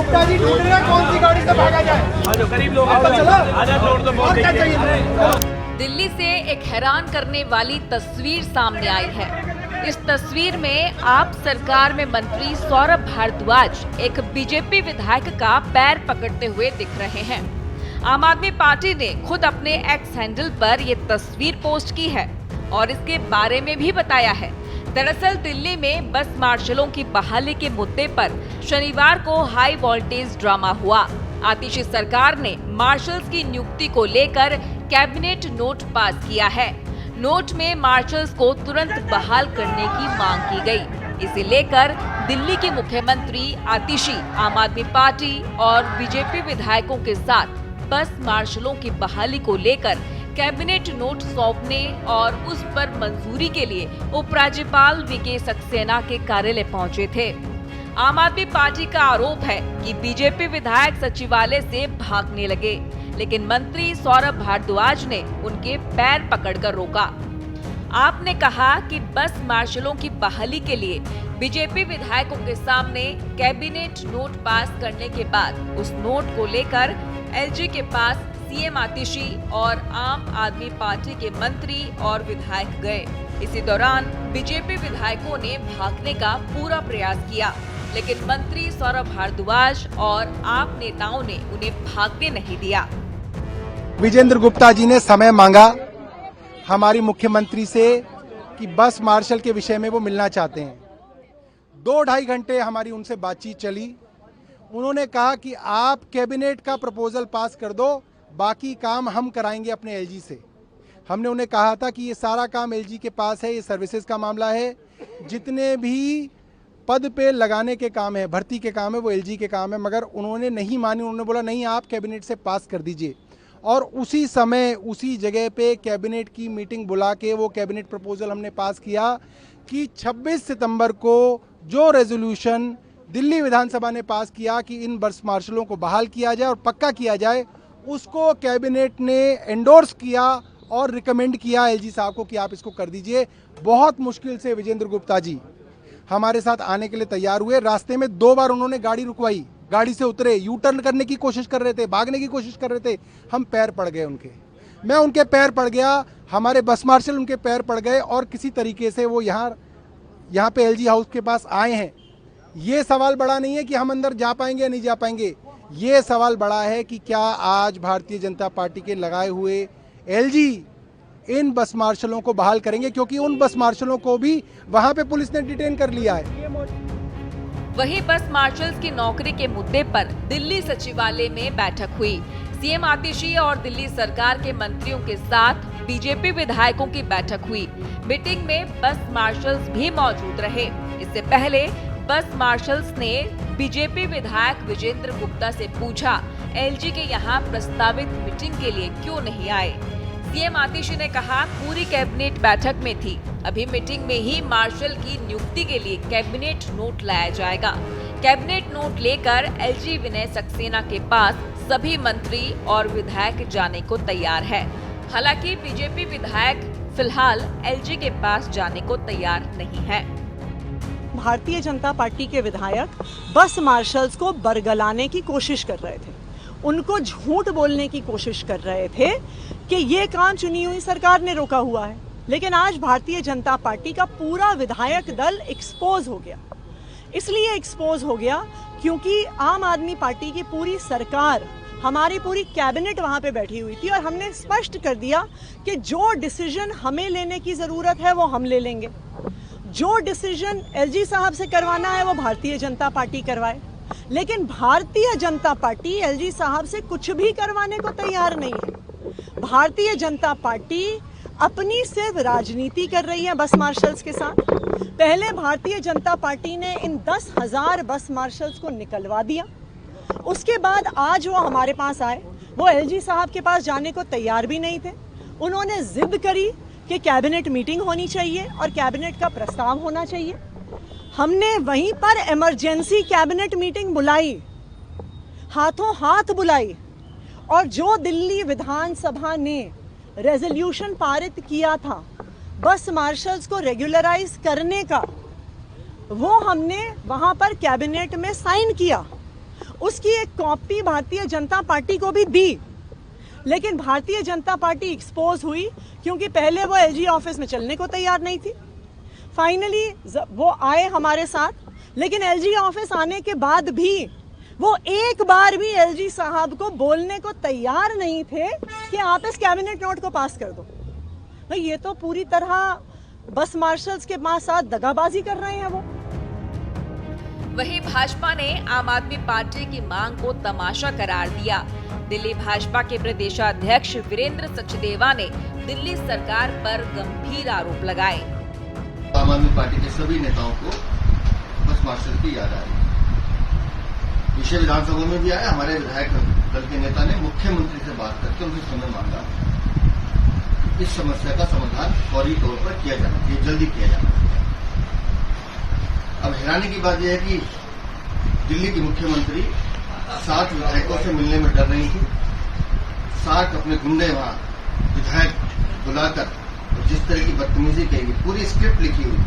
गुप्ता जी ढूंढ रहे हैं कौन सी गाड़ी से भागा जाए। करीब लोग और क्या चाहिए। दिल्ली से एक हैरान करने वाली तस्वीर सामने आई है। इस तस्वीर में आप सरकार में मंत्री सौरभ भारद्वाज एक बीजेपी विधायक का पैर पकड़ते हुए दिख रहे हैं। आम आदमी पार्टी ने खुद अपने एक्स हैंडल पर ये तस्वीर पोस्ट की है और इसके बारे में भी बताया है। दरअसल दिल्ली में बस मार्शलों की बहाली के मुद्दे पर शनिवार को हाई वोल्टेज ड्रामा हुआ। आतिशी सरकार ने मार्शल्स की नियुक्ति को लेकर कैबिनेट नोट पास किया है। नोट में मार्शल्स को तुरंत बहाल करने की मांग की गई। इसे लेकर दिल्ली के मुख्यमंत्री आतिशी आम आदमी पार्टी और बीजेपी विधायकों के साथ बस मार्शलों की बहाली को लेकर कैबिनेट नोट सौंपने और उस पर मंजूरी के लिए उपराज्यपाल वीके सक्सेना के कार्यालय पहुंचे थे। आम आदमी पार्टी का आरोप है कि बीजेपी विधायक सचिवालय से भागने लगे, लेकिन मंत्री सौरभ भारद्वाज ने उनके पैर पकड़कर रोका। आपने कहा कि बस मार्शलों की बहाली के लिए बीजेपी विधायकों के सामने कैबिनेट नोट पास करने के बाद उस नोट को लेकर एलजी के पास सीएम आतिशी और आम आदमी पार्टी के मंत्री और विधायक गए। इसी दौरान बीजेपी विधायकों ने भागने का पूरा प्रयास किया, लेकिन मंत्री सौरभ भारद्वाज और आप नेताओं ने उन्हें भागने नहीं दिया। विजेंद्र गुप्ता जी ने समय मांगा हमारी मुख्यमंत्री से कि बस मार्शल के विषय में वो मिलना चाहते हैं। 2-2.5 घंटे हमारी उनसे बातचीत चली। उन्होंने कहा कि आप कैबिनेट का प्रपोजल पास कर दो, बाकी काम हम कराएंगे अपने एलजी से। हमने उन्हें कहा था कि ये सारा काम एलजी के पास है, ये सर्विसेज का मामला है, जितने भी पद पे लगाने के काम है, भर्ती के काम है, वो एलजी के काम है। मगर उन्होंने नहीं मानी। उन्होंने बोला नहीं, आप कैबिनेट से पास कर दीजिए। और उसी समय उसी जगह पे कैबिनेट की मीटिंग बुला के वो कैबिनेट प्रपोजल हमने पास किया कि 26 सितंबर को जो रेजोल्यूशन दिल्ली विधानसभा ने पास किया कि इन बस मार्शलों को बहाल किया जाए और पक्का किया जाए, उसको कैबिनेट ने एंडोर्स किया और रिकमेंड किया एलजी साहब को कि आप इसको कर दीजिए। बहुत मुश्किल से विजेंद्र गुप्ता जी हमारे साथ आने के लिए तैयार हुए। रास्ते में 2 बार उन्होंने गाड़ी रुकवाई, गाड़ी से उतरे, यू टर्न करने की कोशिश कर रहे थे, भागने की कोशिश कर रहे थे। हम पैर पड़ गए उनके, मैं उनके पैर पड़ गया, हमारे बस मार्शल उनके पैर पड़ गए और किसी तरीके से वो यहाँ पे एलजी हाउस के पास आए हैं। ये सवाल बड़ा नहीं है कि हम अंदर जा पाएंगे या नहीं जा पाएंगे, ये सवाल बड़ा है कि क्या आज भारतीय जनता पार्टी के लगाए हुए एलजी इन बस मार्शलों को बहाल करेंगे, क्योंकि उन बस मार्शलों को भी वहां पे पुलिस ने डिटेन कर लिया है। वहीं बस मार्शल्स की नौकरी के मुद्दे पर दिल्ली सचिवालय में बैठक हुई। सीएम आतिशी और दिल्ली सरकार के मंत्रियों के साथ बीजेपी विधायकों की बैठक हुई। मीटिंग में बस मार्शल्स भी मौजूद रहे। इससे पहले बस मार्शल्स ने बीजेपी विधायक विजेंद्र गुप्ता से पूछा, एलजी के यहाँ प्रस्तावित मीटिंग के लिए क्यों नहीं आए। सीएम आतिशी ने कहा, पूरी कैबिनेट बैठक में थी, अभी मीटिंग में ही मार्शल की नियुक्ति के लिए कैबिनेट नोट लाया जाएगा। कैबिनेट नोट लेकर एलजी विनय सक्सेना के पास सभी मंत्री और विधायक जाने को तैयार है। हालांकि बीजेपी विधायक फिलहाल एलजी के पास जाने को तैयार नहीं है। भारतीय जनता पार्टी के विधायक बस मार्शल्स को बरगलाने की कोशिश कर रहे थे, उनको झूठ बोलने की कोशिश कर रहे थे कि ये काम चुनी हुई सरकार ने रोका हुआ है। लेकिन आज भारतीय जनता पार्टी का पूरा विधायक दल एक्सपोज हो गया। इसलिए एक्सपोज हो गया क्योंकि आम आदमी पार्टी की पूरी सरकार, हमारी पूरी कैबिनेट वहां पे बैठी हुई थी और हमने स्पष्ट कर दिया कि जो डिसीजन हमें लेने की जरूरत है वो हम ले लेंगे। जो डिसीजन एलजी साहब से करवाना है वो भारतीय जनता पार्टी करवाए। लेकिन भारतीय जनता पार्टी एलजी साहब से कुछ भी करवाने को तैयार नहीं है। भारतीय जनता पार्टी अपनी सिर्फ राजनीति कर रही है बस मार्शल्स के साथ। पहले भारतीय जनता पार्टी ने इन 10,000 बस मार्शल्स को निकलवा दिया। उसके बाद आज वो हमारे पास आए, वो एलजी साहब के पास जाने को तैयार भी नहीं थे। उन्होंने जिद करी कि कैबिनेट मीटिंग होनी चाहिए और कैबिनेट का प्रस्ताव होना चाहिए। हमने वहीं पर इमरजेंसी कैबिनेट मीटिंग बुलाई, हाथों हाथ बुलाई, और जो दिल्ली विधानसभा ने रेजोल्यूशन पारित किया था बस मार्शल्स को रेगुलराइज करने का, वो हमने वहां पर कैबिनेट में साइन किया। उसकी एक कॉपी भारतीय जनता पार्टी को भी दी, लेकिन भारतीय जनता पार्टी एक्सपोज हुई क्योंकि पहले वो एलजी ऑफिस में चलने को तैयार नहीं थी। फाइनली वो आए हमारे साथ, लेकिन एलजी ऑफिस आने के बाद भी वो एक बार भी एलजी साहब को बोलने को तैयार नहीं थे कि आप इस कैबिनेट नोट को पास कर दो। भाई ये तो पूरी तरह बस मार्शल्स के साथ दगाबाजी कर रहे हैं वो। वहीं भाजपा ने आम आदमी पार्टी की मांग को तमाशा करार दिया। दिल्ली भाजपा के प्रदेशाध्यक्ष वीरेंद्र सचदेवा ने दिल्ली सरकार पर गंभीर आरोप लगाए। आम आदमी पार्टी के सभी नेताओं को बस मार्शल की याद आ रही है। विषय विधानसभा में भी आया, हमारे विधायक दल के नेता ने मुख्यमंत्री से बात करके उनसे समय मांगा। इस समस्या का समाधान फौरी तौर पर किया जाना चाहिए, जल्दी किया जाना चाहिए। अब हैरानी की बात यह है कि दिल्ली की मुख्यमंत्री 7 विधायकों से मिलने में डर रही थी। 7 अपने गुंडे वहां विधायक बुलाकर जिस तरह की बदतमीजी कही, पूरी स्क्रिप्ट लिखी हुई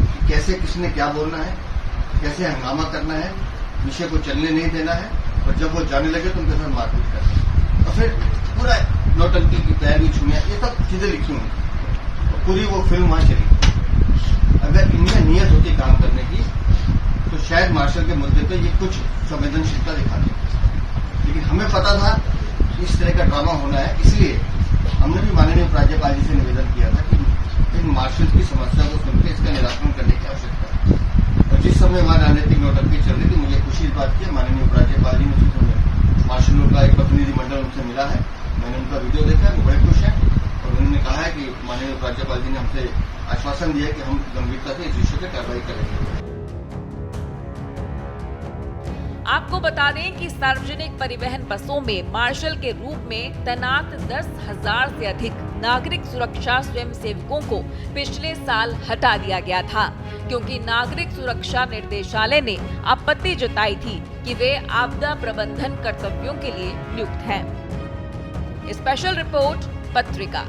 कि कैसे किसने क्या बोलना है, कैसे हंगामा करना है, विषय को चलने नहीं देना है, और जब वो जाने लगे तो उनके साथ मारपीट करना, और फिर पूरा नौटंकी की पैरवी छूनिया, ये सब चीजें लिखी हुई और पूरी वो फिल्म वहां चली। अगर इनमें नियत होती काम करने की तो शायद मार्शल के मुद्दे पे ये कुछ संवेदनशीलता दिखाते, लेकिन हमें पता था इस तरह का ड्रामा होना है, इसलिए हमने भी माननीय उपराज्यपाल जी से निवेदन किया था कि इन मार्शल की समस्या को सुनकर इसका निराकरण करने की आवश्यकता है। और जिस समय वहां राजनीतिक नौटंकी चल रही थी, मुझे खुशी इस बात की, माननीय उपराज्यपाल जी ने उसी समय मार्शलों का एक प्रतिनिधिमंडल उनसे मिला है, मैंने उनका वीडियो देखा, वो बड़े खुश हैं और उन्होंने कहा है कि माननीय उपराज्यपाल जी ने हमसे आश्वासन दिया कि हम गंभीरता से इस विषय पर कार्रवाई करेंगे। आपको बता दें कि सार्वजनिक परिवहन बसों में मार्शल के रूप में तैनात 10,000 से अधिक नागरिक सुरक्षा स्वयंसेवकों को पिछले साल हटा दिया गया था, क्योंकि नागरिक सुरक्षा निर्देशालय ने आपत्ति जताई थी कि वे आपदा प्रबंधन कर्तव्यों के लिए नियुक्त हैं। स्पेशल रिपोर्ट पत्रिका।